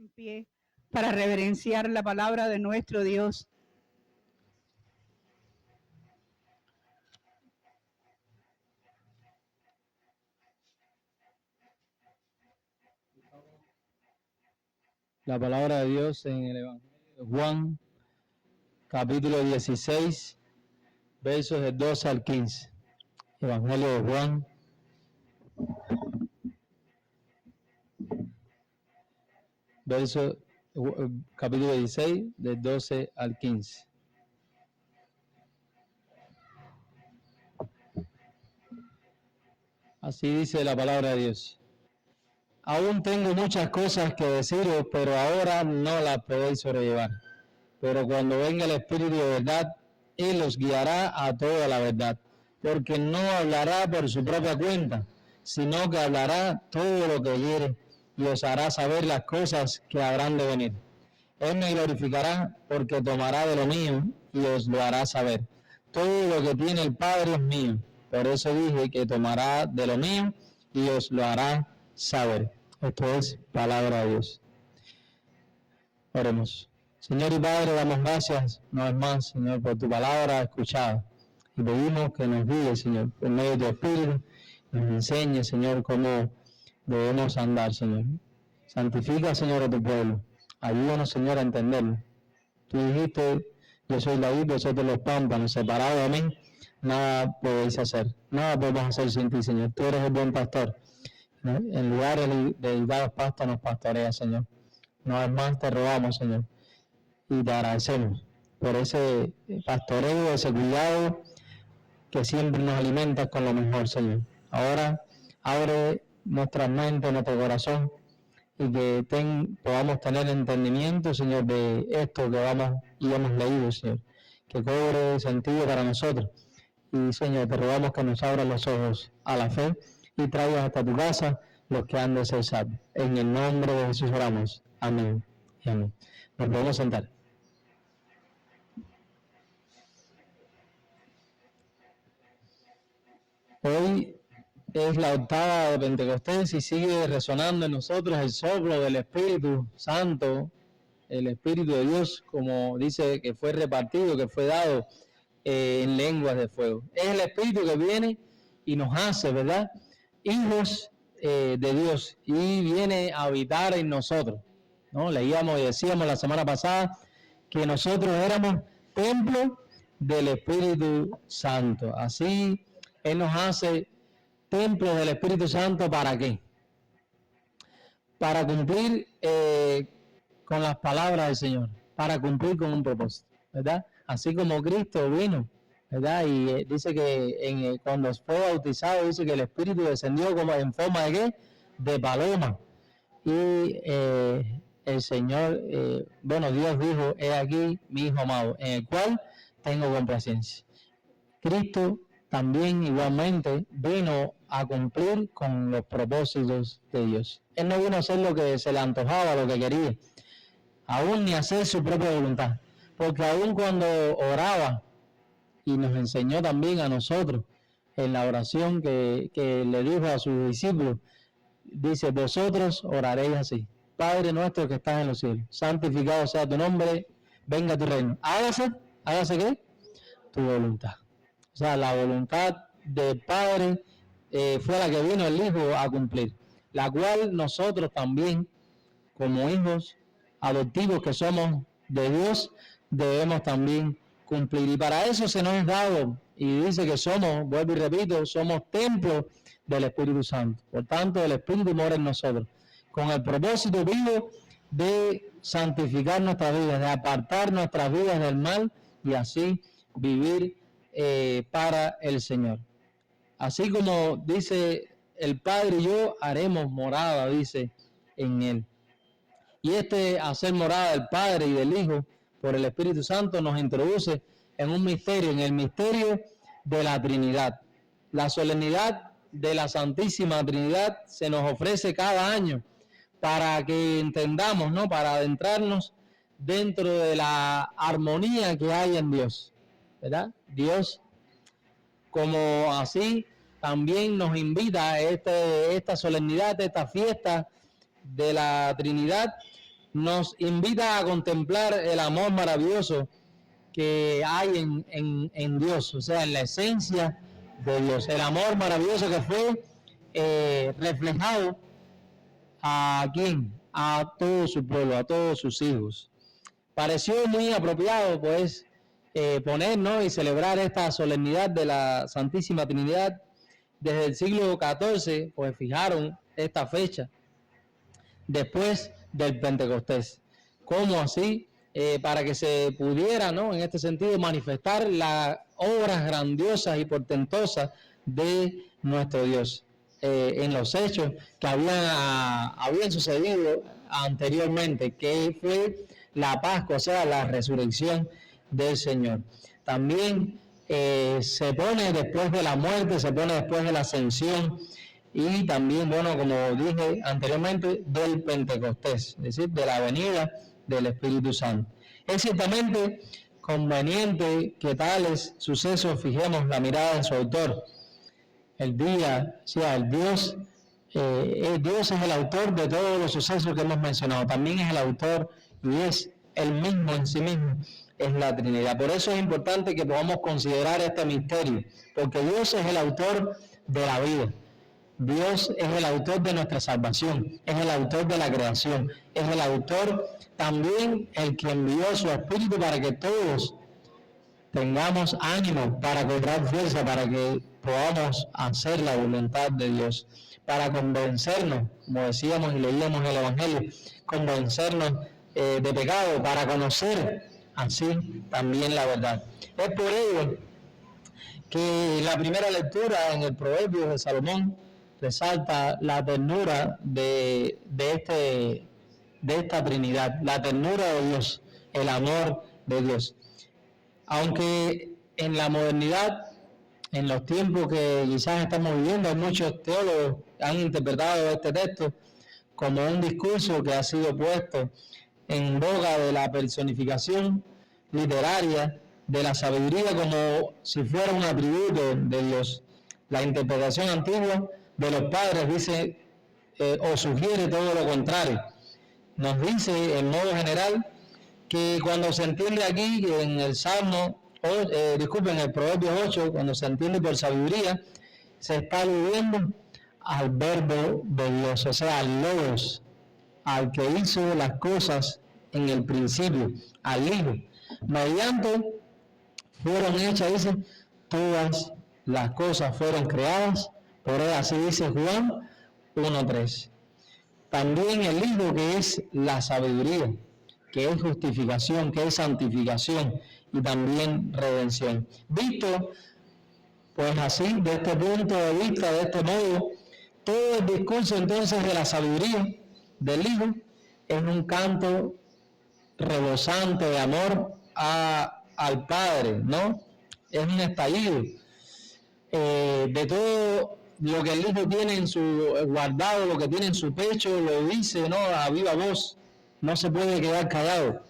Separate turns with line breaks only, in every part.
en pie para reverenciar la palabra de nuestro Dios.
La palabra de Dios en el Evangelio de Juan, capítulo 16, versos del 12 al 15. Evangelio de Juan, capítulo 16, del 12 al 15. Así dice la palabra de Dios. Aún tengo muchas cosas que deciros, pero ahora no las podéis sobrellevar. Pero cuando venga el Espíritu de verdad, Él os guiará a toda la verdad, porque no hablará por su propia cuenta, sino que hablará todo lo que oyere y os hará saber las cosas que habrán de venir. Él me glorificará porque tomará de lo mío y os lo hará saber. Todo lo que tiene el Padre es mío, por eso dije que tomará de lo mío y os lo hará saber. Esto es palabra de Dios. Oremos. Señor y Padre, damos gracias una vez más, Señor, por tu palabra escuchada. Y pedimos que nos guíe, Señor, por medio de tu Espíritu, nos enseñe, Señor, cómo debemos andar, Señor. Santifica, Señor, a tu pueblo. Ayúdanos, Señor, a entenderlo. Tú dijiste, yo soy la vid, vosotros los pámpanos, separados de mí, nada podéis hacer. Nada podemos hacer sin ti, Señor. Tú eres el buen pastor. En lugares dedicados pastos nos pastorea, Señor. Una vez más te rogamos, Señor, y te agradecemos por ese pastoreo, ese cuidado que siempre nos alimenta con lo mejor, Señor. Ahora abre nuestra mente, nuestro corazón, y que podamos tener entendimiento, Señor, de esto que hemos leído, Señor, que cobre sentido para nosotros. Y, Señor, te rogamos que nos abras los ojos a la fe y traigas hasta tu casa los que han de ser salvos. En el nombre de Jesús oramos. Amén y amén. Nos podemos sentar. Hoy es la octava de Pentecostés y sigue resonando en nosotros el soplo del Espíritu Santo, el Espíritu de Dios, como dice que fue repartido, que fue dado en lenguas de fuego. Es el Espíritu que viene y nos hace, ¿verdad?, hijos de Dios, y viene a habitar en nosotros, ¿no? Leíamos y decíamos la semana pasada que nosotros éramos templo del Espíritu Santo. Así Él nos hace templo del Espíritu Santo. ¿Para qué? Para cumplir con las palabras del Señor, para cumplir con un propósito, ¿verdad? Así como Cristo vino, ¿verdad? Y dice que cuando fue bautizado, dice que el Espíritu descendió como en forma de ¿qué? De paloma. Y el Señor, Dios dijo, he aquí mi Hijo amado, en el cual tengo complacencia. Cristo también igualmente vino a cumplir con los propósitos de Dios. Él no vino a hacer lo que se le antojaba, lo que quería, aún ni hacer su propia voluntad, porque aún cuando oraba, y nos enseñó también a nosotros en la oración que le dijo a sus discípulos, dice, vosotros oraréis así: Padre nuestro que estás en los cielos, santificado sea tu nombre, venga tu reino, hágase ¿qué? Tu voluntad. O sea, la voluntad del Padre fue la que vino el Hijo a cumplir, la cual nosotros también, como hijos adoptivos que somos de Dios, debemos también cumplir. Y para eso se nos ha dado, y dice que somos, vuelvo y repito, somos templos del Espíritu Santo. Por tanto, el Espíritu mora en nosotros, con el propósito vivo de santificar nuestras vidas, de apartar nuestras vidas del mal y así vivir para el Señor. Así como dice el Padre y yo haremos morada, dice, en Él. Y hacer morada del Padre y del Hijo por el Espíritu Santo nos introduce en un misterio, en el misterio de la Trinidad. La solemnidad de la Santísima Trinidad se nos ofrece cada año para que entendamos, ¿no?, para adentrarnos dentro de la armonía que hay en Dios, ¿verdad? Dios, como así, también nos invita a esta solemnidad, esta fiesta de la Trinidad, nos invita a contemplar el amor maravilloso que hay en Dios, o sea, en la esencia de Dios, el amor maravilloso que fue reflejado a quién, a todo su pueblo, a todos sus hijos. Pareció muy apropiado, pues, poner, ¿no?, y celebrar esta solemnidad de la Santísima Trinidad desde el siglo XIV, pues fijaron esta fecha después del Pentecostés. ¿Cómo así? Para que se pudiera, ¿no?, en este sentido, manifestar las obras grandiosas y portentosas de nuestro Dios en los hechos que habían sucedido anteriormente, que fue la Pascua, o sea, la resurrección del Señor. También se pone después de la muerte, se pone después de la ascensión y también, bueno, como dije anteriormente, del Pentecostés, es decir, de la venida del Espíritu Santo. Es ciertamente conveniente que tales sucesos fijemos la mirada en su autor. El día, o sea, el Dios es el autor de todos los sucesos que hemos mencionado, también es el autor y es el mismo en sí mismo, es la Trinidad. Por eso es importante que podamos considerar este misterio, porque Dios es el autor de la vida. Dios es el autor de nuestra salvación, es el autor de la creación, es el autor también el que envió su Espíritu para que todos tengamos ánimo, para cobrar fuerza, para que podamos hacer la voluntad de Dios, para convencernos, como decíamos y leíamos el Evangelio, convencernos de pecado, para conocer así también la verdad. Es por ello que la primera lectura en el Proverbio de Salomón resalta la ternura de esta Trinidad, la ternura de Dios, el amor de Dios. Aunque en la modernidad, en los tiempos que quizás estamos viviendo, muchos teólogos han interpretado este texto como un discurso que ha sido puesto en boga de la personificación literaria de la sabiduría como si fuera un atributo de Dios. La interpretación antigua de los padres dice o sugiere todo lo contrario. Nos dice en modo general que cuando se entiende aquí en el Salmo, en el Proverbio 8, cuando se entiende por sabiduría, se está aludiendo al verbo de Dios, o sea, al Logos, al que hizo las cosas en el principio, al Hijo. Mediante fueron hechas, dice, todas las cosas fueron creadas, por él, así dice Juan 1:3. También el Hijo, que es la sabiduría, que es justificación, que es santificación y también redención. Visto, pues así, de este punto de vista, de este modo, todo el discurso entonces de la sabiduría del Hijo es un canto rebosante de amor al Padre, ¿no? Es un estallido de todo lo que el Hijo tiene en su guardado, lo que tiene en su pecho, lo dice, ¿no?, a viva voz, no se puede quedar callado.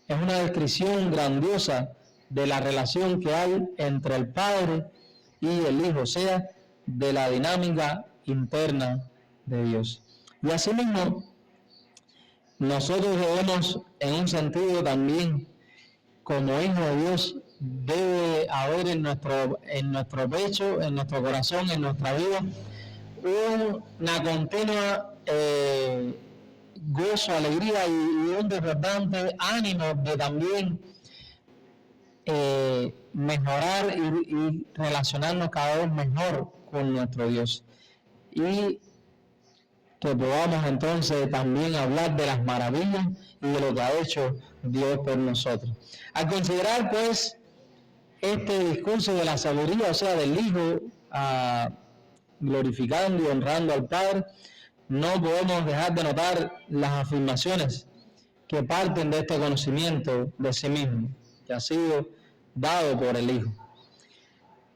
Es una descripción grandiosa de la relación que hay entre el Padre y el Hijo, o sea, de la dinámica interna de Dios. Y asimismo, nosotros debemos, en un sentido también, como hijos de Dios, debe haber en nuestro pecho, en nuestro corazón, en nuestra vida, una continua gozo, alegría y un desbordante ánimo de también mejorar y relacionarnos cada vez mejor con nuestro Dios. Y que podamos entonces también hablar de las maravillas y de lo que ha hecho Dios por nosotros. Al considerar pues este discurso de la sabiduría, o sea, del Hijo, glorificando y honrando al Padre, no podemos dejar de notar las afirmaciones que parten de este conocimiento de sí mismo, que ha sido dado por el Hijo.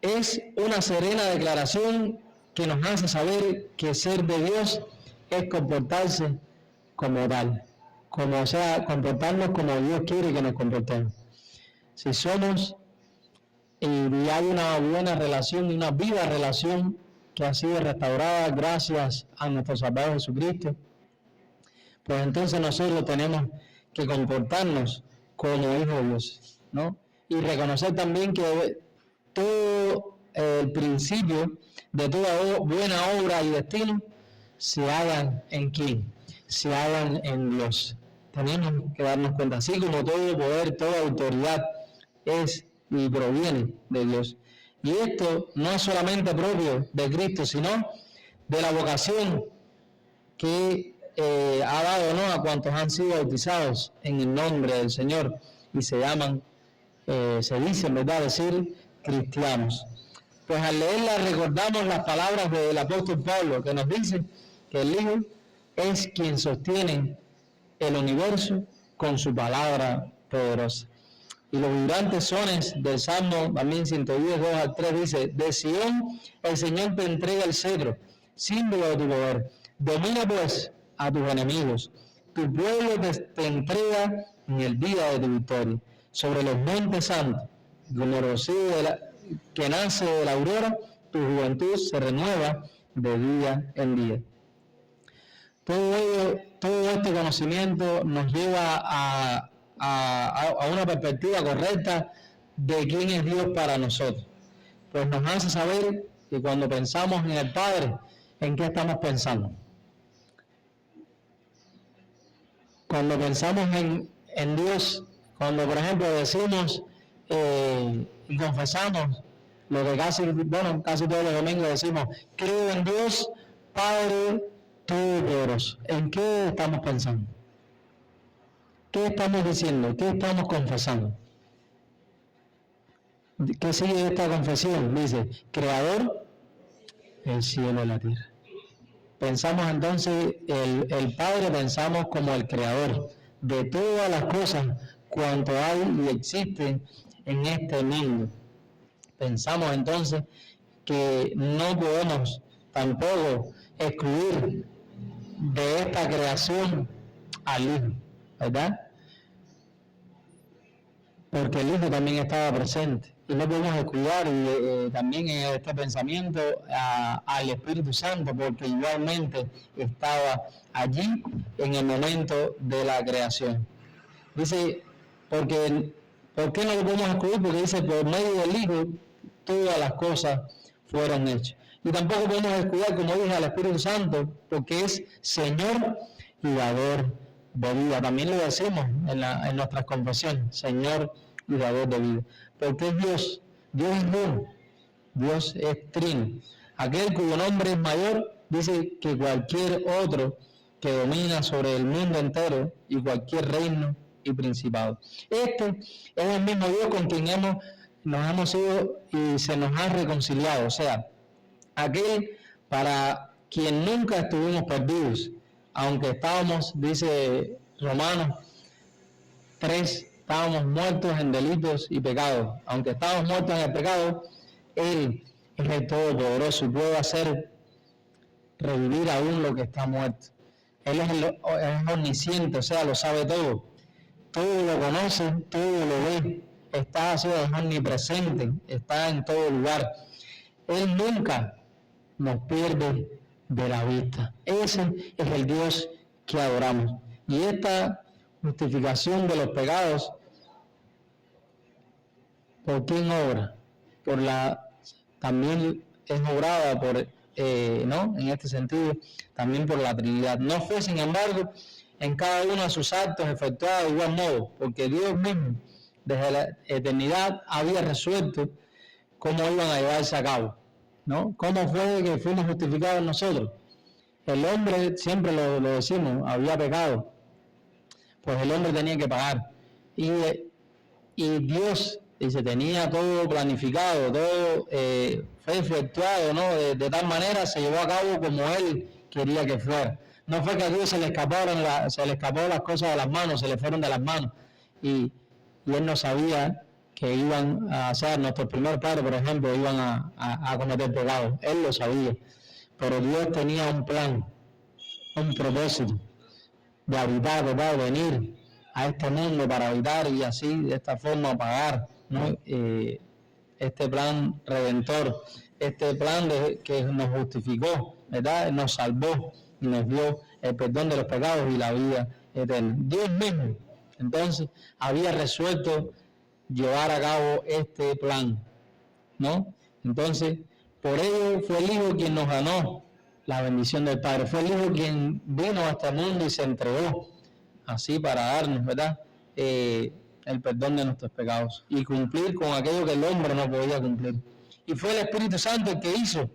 Es una serena declaración que nos hace saber que ser de Dios es comportarse como tal, o sea, comportarnos como Dios quiere que nos comportemos. Si somos y hay una buena relación y una viva relación que ha sido restaurada gracias a nuestro Salvador Jesucristo, pues entonces nosotros tenemos que comportarnos como hijos de Dios, ¿no? Y reconocer también que todo el principio de toda buena obra y destino se hagan en quién, se hagan en Dios. Tenemos que darnos cuenta, así como todo poder, toda autoridad es y proviene de Dios. Y esto no es solamente propio de Cristo, sino de la vocación que ha dado, ¿no?, a cuantos han sido bautizados en el nombre del Señor y se llaman, se dicen, ¿verdad?, decir cristianos. Pues al leerla recordamos las palabras del apóstol Pablo, que nos dice que el Hijo es quien sostiene el universo con su palabra poderosa. Y los vibrantes sones del Salmo también 110, 2 al 3 dice: de Sion el Señor te entrega el cetro, símbolo de tu poder. Domina pues a tus enemigos. Tu pueblo te entrega en el día de tu victoria. Sobre los montes santos, como el rocío que nace de la aurora, tu juventud se renueva de día en día. Todo este conocimiento nos lleva a una perspectiva correcta de quién es Dios para nosotros. Pues nos hace saber que cuando pensamos en el Padre, ¿en qué estamos pensando? Cuando pensamos en Dios, cuando por ejemplo decimos y confesamos lo que casi todos los domingos decimos: creo en Dios, Padre Todopoderoso. ¿En qué estamos pensando? ¿Qué estamos diciendo? ¿Qué estamos confesando? ¿Qué sigue esta confesión? Dice: Creador del cielo y la tierra. Pensamos entonces, el Padre pensamos como el Creador de todas las cosas cuanto hay y existe en este mundo. Pensamos entonces que no podemos tampoco excluir de esta creación al Hijo, ¿verdad? Porque el Hijo también estaba presente. Y no podemos descuidar también en este pensamiento al Espíritu Santo, porque igualmente estaba allí en el momento de la creación. Dice, ¿por qué no lo podemos excluir? Porque dice, por medio del Hijo, todas las cosas fueron hechas. Y tampoco podemos descuidar, como dije, al Espíritu Santo, porque es Señor y dador de vida. También lo decimos en nuestras confesiones: Señor y dador de vida. Porque es Dios. Dios es uno. Dios es trino. Aquel cuyo nombre es mayor, dice que cualquier otro que domina sobre el mundo entero y cualquier reino y principado. Este es el mismo Dios con quien nos hemos ido y se nos ha reconciliado. O sea, aquel para quien nunca estuvimos perdidos, aunque estábamos, dice Romanos 3, estábamos muertos en delitos y pecados. Aunque estábamos muertos en el pecado, Él es el Todopoderoso y puede hacer revivir aún lo que está muerto. Él es omnisciente, o sea, lo sabe todo. Todo lo conoce, todo lo ve. Está así, es omnipresente, está en todo lugar. Él nunca nos pierde de la vista. Ese es el Dios que adoramos. Y esta justificación de los pecados, ¿por quién obra? También es obrada por, ¿no?, en este sentido, también por la Trinidad. No fue, sin embargo, en cada uno de sus actos efectuado de igual modo, porque Dios mismo, desde la eternidad, había resuelto cómo iban a llevarse a cabo, ¿no? ¿Cómo fue que fuimos justificados nosotros? El hombre, siempre lo decimos, había pecado, pues el hombre tenía que pagar. Y Dios, dice, tenía todo planificado, todo fue efectuado, ¿no? De tal manera se llevó a cabo como Él quería que fuera. No fue que a Dios se le escaparon las cosas de las manos, se le fueron de las manos. Y Él no sabía que iban a hacer, nuestros primeros padres, por ejemplo, iban a cometer pecados. Él lo sabía. Pero Dios tenía un plan, un propósito de habitar, ¿verdad?, de venir a este mundo para habitar y así, de esta forma, pagar, ¿no? Este plan redentor, este plan que nos justificó, ¿verdad?, nos salvó y nos dio el perdón de los pecados y la vida eterna. Dios mismo, entonces, había resuelto llevar a cabo este plan, ¿no? Entonces, por ello fue el Hijo quien nos ganó la bendición del Padre. Fue el Hijo quien vino a este mundo y se entregó así para darnos, ¿verdad? El perdón de nuestros pecados y cumplir con aquello que el hombre no podía cumplir. Y fue el Espíritu Santo el que hizo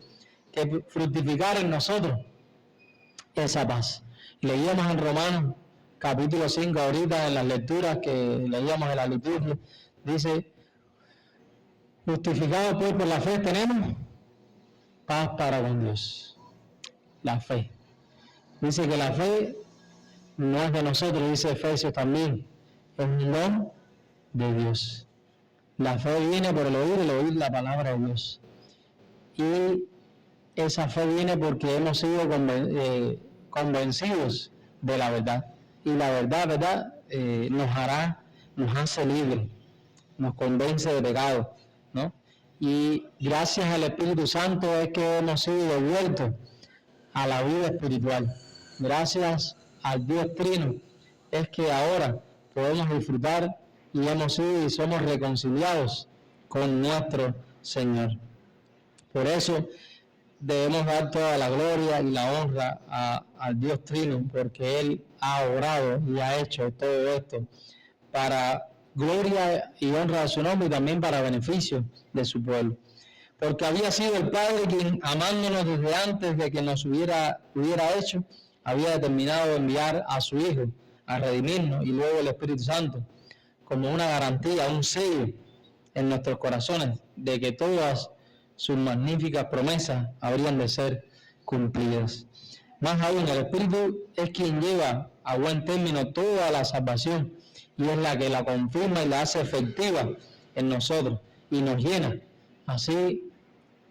que fructificara en nosotros esa paz. Leíamos en Romanos capítulo 5 ahorita en las lecturas que leíamos de la liturgia, dice: justificados pues por la fe tenemos paz para con Dios. La fe. Dice que la fe no es de nosotros, dice Efesios también, es un don de Dios. La fe viene por el oír la palabra de Dios. Y esa fe viene porque hemos sido convencidos de la verdad. Y la verdad, nos hace libres, nos convence de pecado, ¿no? Y gracias al Espíritu Santo es que hemos sido devueltos a la vida espiritual. Gracias al Dios Trino es que ahora podemos disfrutar y hemos sido y somos reconciliados con nuestro Señor. Por eso debemos dar toda la gloria y la honra al Dios Trino, porque Él ha obrado y ha hecho todo esto para gloria y honra de su nombre y también para beneficio de su pueblo. Porque había sido el Padre quien, amándonos desde antes de que nos hubiera hecho, había determinado enviar a su Hijo a redimirnos, y luego el Espíritu Santo como una garantía, un sello en nuestros corazones de que todas sus magníficas promesas habrían de ser cumplidas. Más aún, el Espíritu es quien lleva a buen término toda la salvación y es la que la confirma y la hace efectiva en nosotros y nos llena así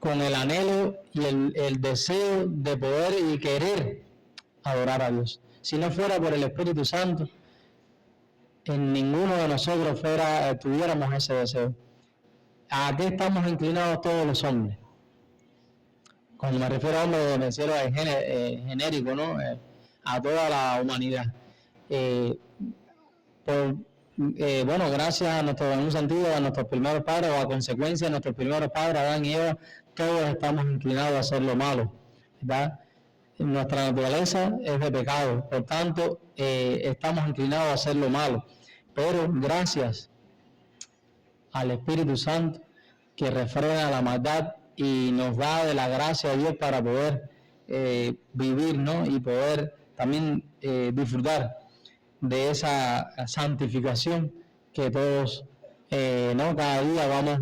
con el anhelo y el deseo de poder y querer adorar a Dios. Si no fuera por el Espíritu Santo, en ninguno de nosotros tuviéramos ese deseo. ¿A qué estamos inclinados todos los hombres? Cuando me refiero a hombres, me refiero a genérico, ¿no? A toda la humanidad. Bueno, gracias en un sentido, a nuestros primeros padres, o a consecuencia de nuestros primeros padres, Adán y Eva, todos estamos inclinados a hacer lo malo, ¿verdad? Nuestra naturaleza es de pecado, por tanto, estamos inclinados a hacer lo malo. Pero gracias al Espíritu Santo que refrena la maldad y nos da de la gracia de Dios para poder vivir, ¿no? Y poder también disfrutar de esa santificación que todos, ¿no? Cada día vamos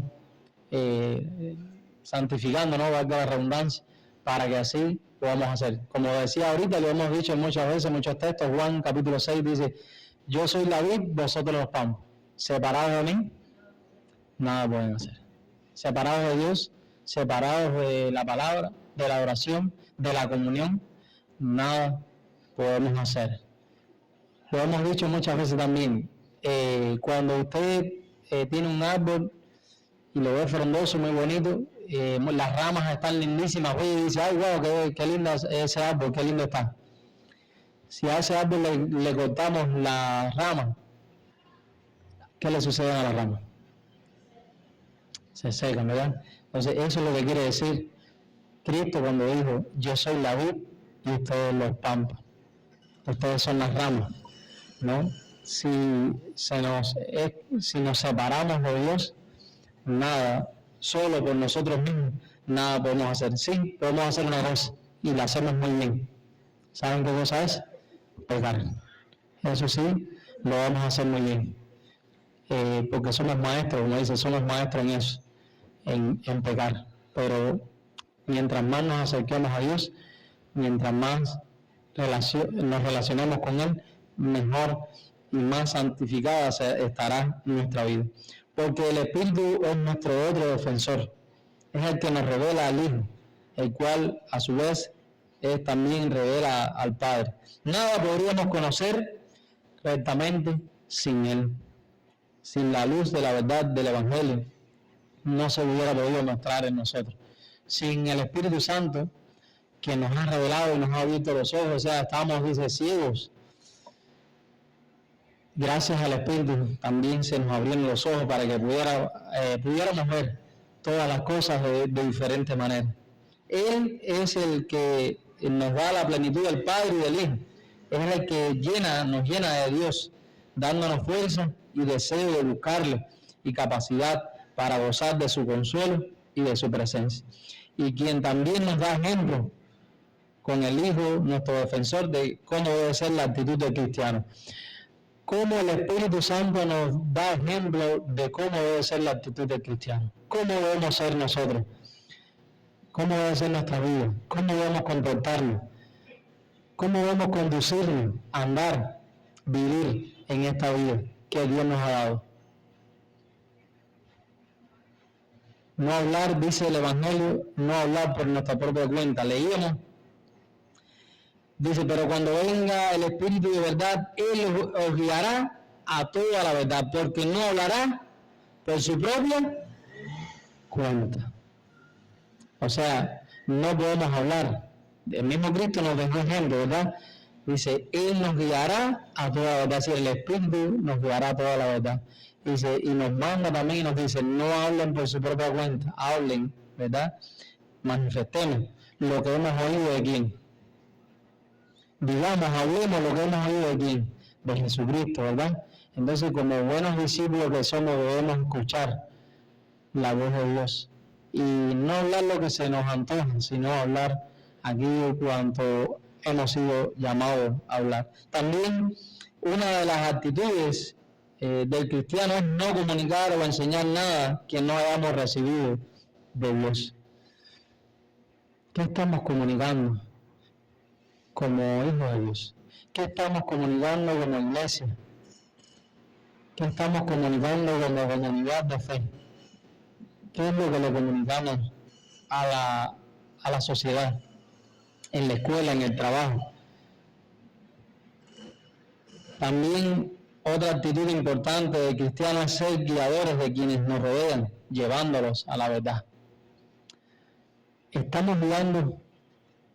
santificando, ¿no? Valga la redundancia, para que así podamos hacer. Como decía ahorita, lo hemos dicho muchas veces, muchos textos, Juan capítulo 6 dice: yo soy la vid, vosotros los pámpanos. Separados de mí, nada pueden hacer. Separados de Dios, separados de la palabra, de la oración, de la comunión, nada podemos hacer. Lo hemos dicho muchas veces también, cuando usted tiene un árbol y lo ve frondoso, muy bonito, las ramas están lindísimas, y dice: ay, wow, qué lindo ese árbol, qué lindo está. Si a ese árbol le cortamos las ramas, ¿qué le sucede a las ramas? Se secan, ¿verdad? Entonces, eso es lo que quiere decir Cristo cuando dijo: yo soy la vid y ustedes los pámpanos. Ustedes son las ramas, ¿no? Si nos separamos de Dios, nada, solo por nosotros mismos, nada podemos hacer. Sí, podemos hacer una cosa y la hacemos muy bien. ¿Saben qué cosa es? Pecar. Eso sí, lo vamos a hacer muy bien. Porque somos maestros, como dice, somos maestros en eso, en pecar. Pero mientras más nos acerquemos a Dios, mientras más nos relacionemos con Él, mejor y más santificada estará nuestra vida. Porque el Espíritu es nuestro otro defensor, es el que nos revela al Hijo, el cual a su vez también revela al Padre. Nada podríamos conocer rectamente sin Él. Sin la luz de la verdad del Evangelio, no se hubiera podido mostrar en nosotros. Sin el Espíritu Santo, que nos ha revelado y nos ha abierto los ojos, o sea, estábamos, dice, ciegos. Gracias al Espíritu también se nos abrieron los ojos para que pudiéramos ver todas las cosas de diferente manera. Él es el que nos da la plenitud del Padre y del Hijo. Es el que nos llena de Dios, dándonos fuerza y deseo de buscarle y capacidad para gozar de su consuelo y de su presencia. Y quien también nos da ejemplo con el Hijo, nuestro defensor, de cómo debe ser la actitud del cristiano. Cómo el Espíritu Santo nos da ejemplo de cómo debe ser la actitud del cristiano. Cómo debemos ser nosotros. Cómo debe ser nuestra vida. Cómo debemos comportarnos. Cómo debemos conducirnos, andar, vivir en esta vida que Dios nos ha dado. No hablar, dice el Evangelio, no hablar por nuestra propia cuenta. Leíamos. Dice, pero cuando venga el Espíritu de verdad, Él os guiará a toda la verdad, porque no hablará por su propia cuenta. O sea, no podemos hablar. El mismo Cristo nos dejó ejemplo, ¿verdad? Dice, Él nos guiará a toda la verdad. Dice, el Espíritu nos guiará a toda la verdad. Dice, y nos manda también y nos dice, no hablen por su propia cuenta, hablen, ¿verdad? Manifestemos lo que hemos oído de quién. Digamos, hablemos lo que hemos oído de quién, de Jesucristo, ¿verdad? Entonces, como buenos discípulos que somos, debemos escuchar la voz de Dios y no hablar lo que se nos antoja, sino hablar aquello cuanto hemos sido llamados a hablar. También una de las actitudes del cristiano es no comunicar o enseñar nada que no hayamos recibido de Dios. ¿Qué estamos comunicando como hijos de Dios? ¿Qué estamos comunicando como iglesia? ¿Qué estamos comunicando como comunidad de fe? ¿Qué es lo que le comunicamos a la sociedad, en la escuela, en el trabajo? También otra actitud importante de cristianos es ser guiadores de quienes nos rodean, llevándolos a la verdad. ¿Estamos guiando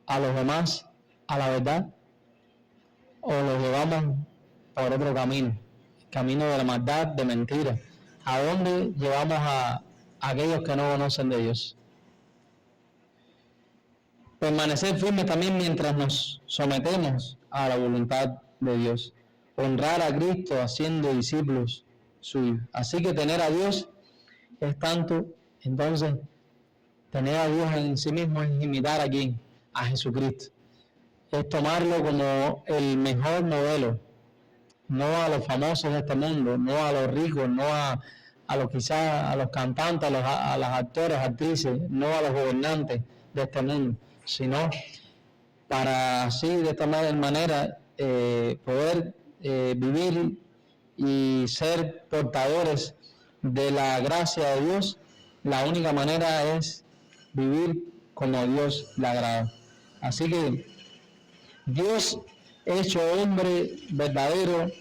a los demás a la verdad o los llevamos por otro camino, el camino de la maldad, de mentira? ¿A dónde llevamos a aquellos que no conocen de Dios? Permanecer firmes también mientras nos sometemos a la voluntad de Dios. Honrar a Cristo haciendo discípulos suyos. Así que tener a Dios es tanto, entonces, tener a Dios en sí mismo es imitar a ¿quién? A Jesucristo. Es tomarlo como el mejor modelo, no a los famosos de este mundo, no a los ricos, no a los quizás a los cantantes, a los actores, actrices, no a los gobernantes de este mundo, sino para así de esta manera poder vivir y ser portadores de la gracia de Dios. La única manera es vivir como Dios le agrada. Así que Dios hecho hombre verdadero,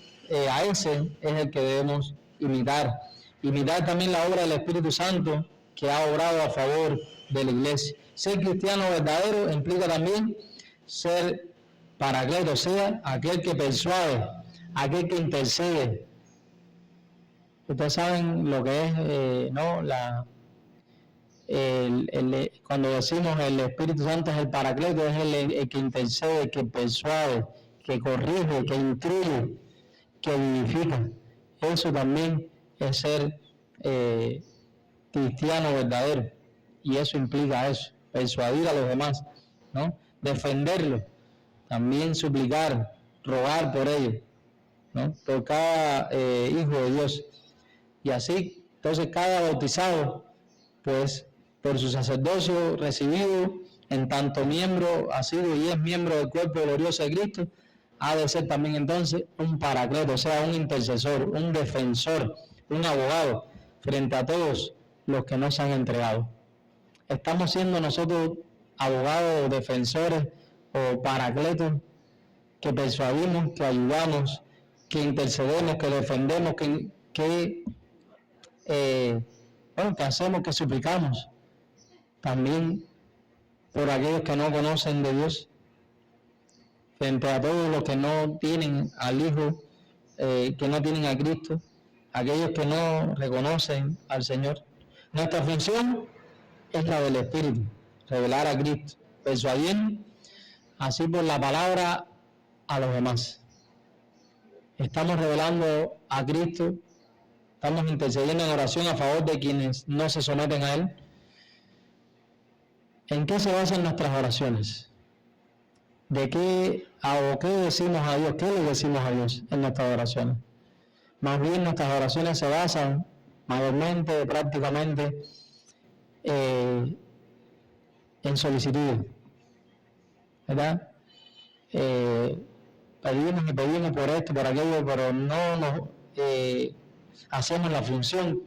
a ese es el que debemos imitar. Imitar también la obra del Espíritu Santo que ha obrado a favor de la iglesia. Ser cristiano verdadero implica también ser paracleto, o sea, aquel que persuade, aquel que intercede. Ustedes saben lo que es, ¿no? Cuando decimos el Espíritu Santo es el paracleto, es el que intercede, que persuade, que corrige, que instruye, que vivifica. Eso también es ser cristiano verdadero, y eso implica eso, persuadir a los demás, ¿no? Defenderlos, también suplicar, rogar por ellos, ¿no? Por cada hijo de Dios. Y así, entonces cada bautizado, pues por su sacerdocio recibido, en tanto miembro ha sido y es miembro del cuerpo glorioso de Cristo, ha de ser también entonces un paracleto, o sea, un intercesor, un defensor, un abogado frente a todos los que nos han entregado. ¿Estamos siendo nosotros abogados, defensores o paracletos que persuadimos, que ayudamos, que intercedemos, que defendemos, que hacemos, que suplicamos también por aquellos que no conocen de Dios, frente a todos los que no tienen al Hijo, que no tienen a Cristo, aquellos que no reconocen al Señor. Nuestra función es la del Espíritu, revelar a Cristo, persuadir así por la palabra a los demás. Estamos revelando a Cristo, estamos intercediendo en oración a favor de quienes no se someten a Él. ¿En qué se basan nuestras oraciones? ¿De qué decimos a Dios? ¿Qué le decimos a Dios en nuestras oraciones? Más bien nuestras oraciones se basan mayormente, prácticamente, en solicitud, ¿verdad? Pedimos por esto, por aquello, pero no nos hacemos la función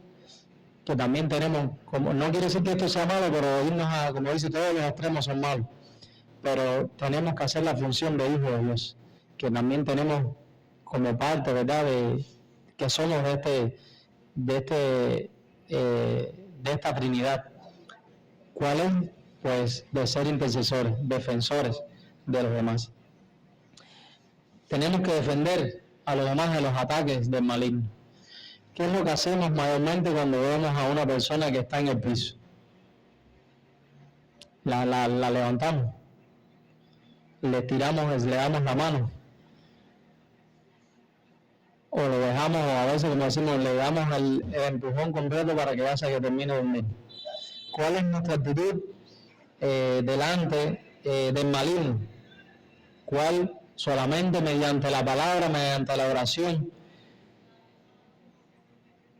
que también tenemos. Como, no quiere decir que esto sea malo, pero irnos a, como dice, todos los extremos son malos, pero tenemos que hacer la función de hijos de Dios, que también tenemos como parte, ¿verdad?, que somos de esta Trinidad. ¿Cuál es? Pues de ser intercesores, defensores de los demás. Tenemos que defender a los demás de los ataques del maligno. ¿Qué es lo que hacemos mayormente cuando vemos a una persona que está en el piso? La levantamos, le damos la mano, o lo dejamos, o a veces, como decimos, le damos el empujón completo para que vaya que termine de dormir. ¿Cuál es nuestra actitud delante del maligno? ¿Cuál? Solamente mediante la palabra, mediante la oración,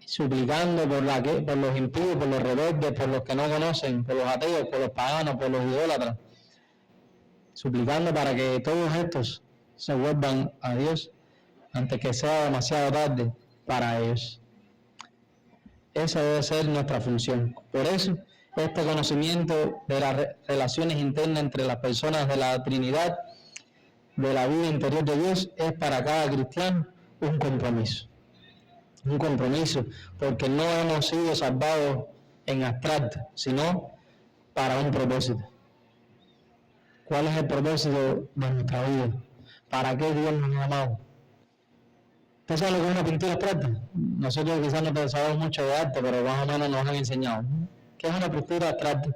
suplicando por los impíos, por los rebeldes, por los que no conocen, por los ateos, por los paganos, por los idólatras, suplicando para que todos estos se vuelvan a Dios antes que sea demasiado tarde para ellos. Esa debe ser nuestra función. Por eso, este conocimiento de las relaciones internas entre las personas de la Trinidad, de la vida interior de Dios, es para cada cristiano un compromiso. Un compromiso, porque no hemos sido salvados en abstracto, sino para un propósito. ¿Cuál es el propósito de nuestra vida? ¿Para qué Dios nos ha amado? ¿Usted sabe lo que es una pintura abstracta? Nosotros quizás no sabemos mucho de arte, pero más o menos nos han enseñado. ¿Qué es una pintura abstracta?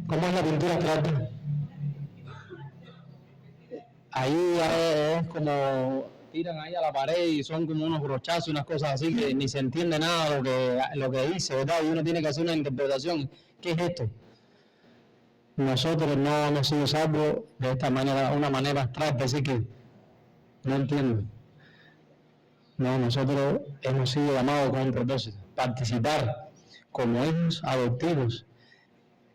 ¿Cómo es la pintura abstracta? Ahí es como tiran ahí a la pared y son como unos brochazos, unas cosas así que ni se entiende nada lo que dice, ¿verdad? Y uno tiene que hacer una interpretación. ¿Qué es esto? Nosotros no hemos sido salvos de esta manera, una manera abstracta, así que no entiendo. No, nosotros hemos sido llamados con un propósito, participar como hijos adoptivos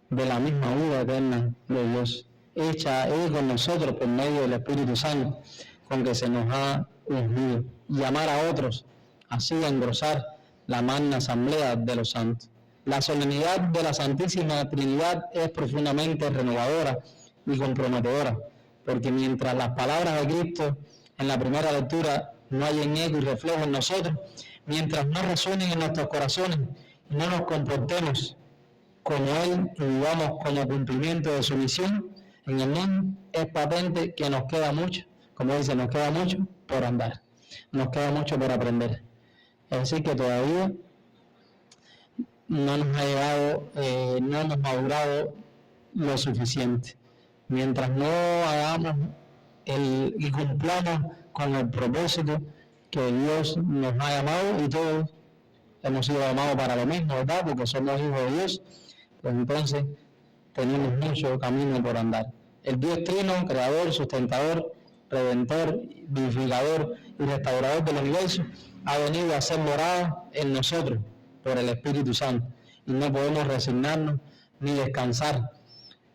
de la misma vida eterna de Dios, hecha con nosotros por medio del Espíritu Santo, con que se nos ha ungido, llamar a otros, así a engrosar la magna asamblea de los santos. La solemnidad de la Santísima Trinidad es profundamente renovadora y comprometedora, porque mientras las palabras de Cristo en la primera lectura no hayan eco y reflejo en nosotros, mientras no resuenen en nuestros corazones y no nos comportemos como Él y vivamos como cumplimiento de su misión en el mundo, es patente que nos queda mucho, como dice, nos queda mucho por andar, nos queda mucho por aprender. Es decir, que todavía no nos ha llegado, no hemos madurado lo suficiente. Mientras no hagamos y cumplamos con el propósito que Dios nos ha llamado, y todos hemos sido llamados para lo mismo, ¿verdad? Porque somos hijos de Dios, pues entonces tenemos mucho camino por andar. El Dios Trino, Creador, Sustentador, Redentor, Vivificador y Restaurador del universo, ha venido a ser morada en nosotros por el Espíritu Santo, y no podemos resignarnos ni descansar,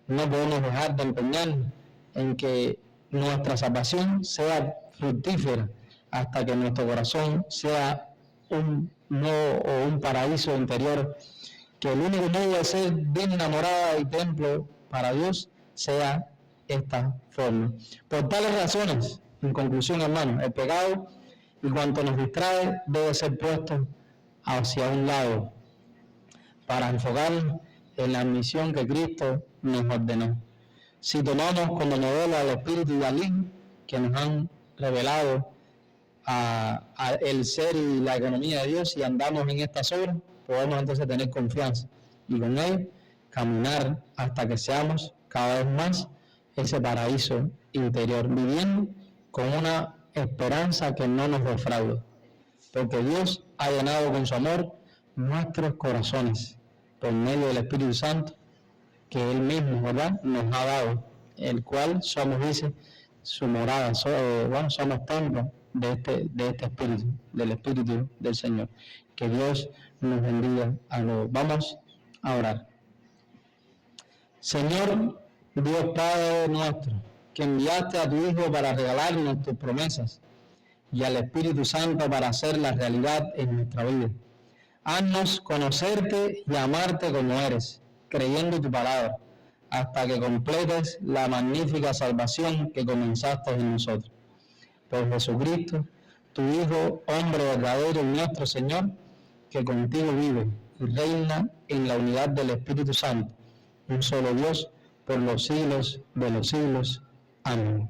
no podemos dejar de empeñarnos en que nuestra salvación sea fructífera hasta que nuestro corazón sea un paraíso interior, que el único modo de ser digna morada y templo para Dios sea esta forma. Por tales razones, en conclusión, hermanos, el pecado y cuanto nos distrae debe ser puesto hacia un lado para enfocarnos en la misión que Cristo nos ordenó. Si tomamos como modelo al Espíritu y al Hijo, que nos han revelado el ser y la economía de Dios, y andamos en estas obras, podemos entonces tener confianza y con ello caminar hasta que seamos cada vez más ese paraíso interior, viviendo con una esperanza que no nos defraude, porque Dios ha llenado con su amor nuestros corazones por medio del Espíritu Santo que Él mismo, ¿verdad?, nos ha dado, el cual somos, dice, su morada, somos templo de este Espíritu, del Espíritu del Señor. Que Dios nos bendiga a todos. Vamos a orar. Señor, Dios Padre nuestro, que enviaste a tu Hijo para regalarnos tus promesas y al Espíritu Santo para hacerlas realidad en nuestra vida. Haznos conocerte y amarte como eres, creyendo tu palabra, hasta que completes la magnífica salvación que comenzaste en nosotros. Por Jesucristo, tu Hijo, hombre verdadero y nuestro Señor, que contigo vive y reina en la unidad del Espíritu Santo, un solo Dios, por los siglos de los siglos. Amén.